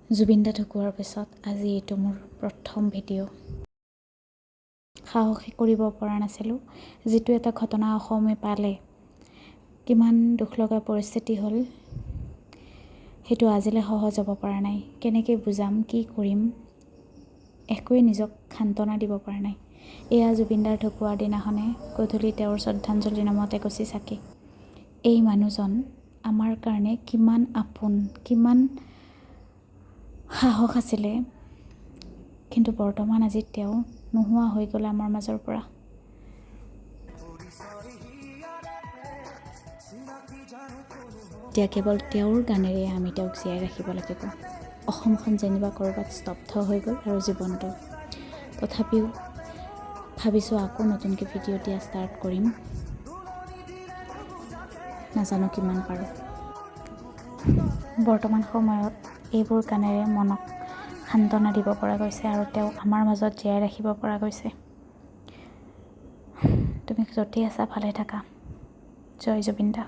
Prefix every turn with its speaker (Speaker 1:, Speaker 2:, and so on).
Speaker 1: জুবিন দা ঢুকোৱাৰ পিছত আজি এইটো মোৰ প্ৰথম ভিডিঅ'। সাহসে কৰিব পৰা নাছিলোঁ। যিটো এটা ঘটনা অসমে পালে, কিমান দুখ লগা পৰিস্থিতি হ'ল, সেইটো আজিলৈ সহজ হ'ব পৰা নাই। কেনেকৈ বুজাম, কি কৰিম, একোৱে নিজক সান্তনা দিব পৰা নাই। এয়া জুবিন দাৰ ঢুকোৱাৰ দিনাখনে গধূলি তেওঁৰ শ্ৰদ্ধাঞ্জলি নামত এগছি চাকি। এই মানুহজন আমাৰ কাৰণে কিমান আপোন, কিমান সাহস আছিলে, কিন্তু বৰ্তমান আজি তেওঁ নোহোৱা হৈ গ'ল আমাৰ মাজৰ পৰা। এতিয়া কেৱল তেওঁৰ গানেৰে আমি তেওঁক জীয়াই ৰাখিব লাগিব। অসমখন যেনিবা ক'ৰবাত স্তব্ধ হৈ গ'ল আৰু জীৱনটো। তথাপিও ভাবিছোঁ আকৌ নতুনকৈ ভিডিঅ' দিয়া ষ্টাৰ্ট কৰিম। নাজানো কিমান পাৰোঁ। বৰ্তমান সময়ত এইবোৰ গানেৰে মনক সান্তনা দিব পৰা গৈছে আৰু তেওঁক আমাৰ মাজত জীয়াই ৰাখিব পৰা গৈছে। তুমি য'তেই আছা ভালে থাকা। জয় জুবিন দা।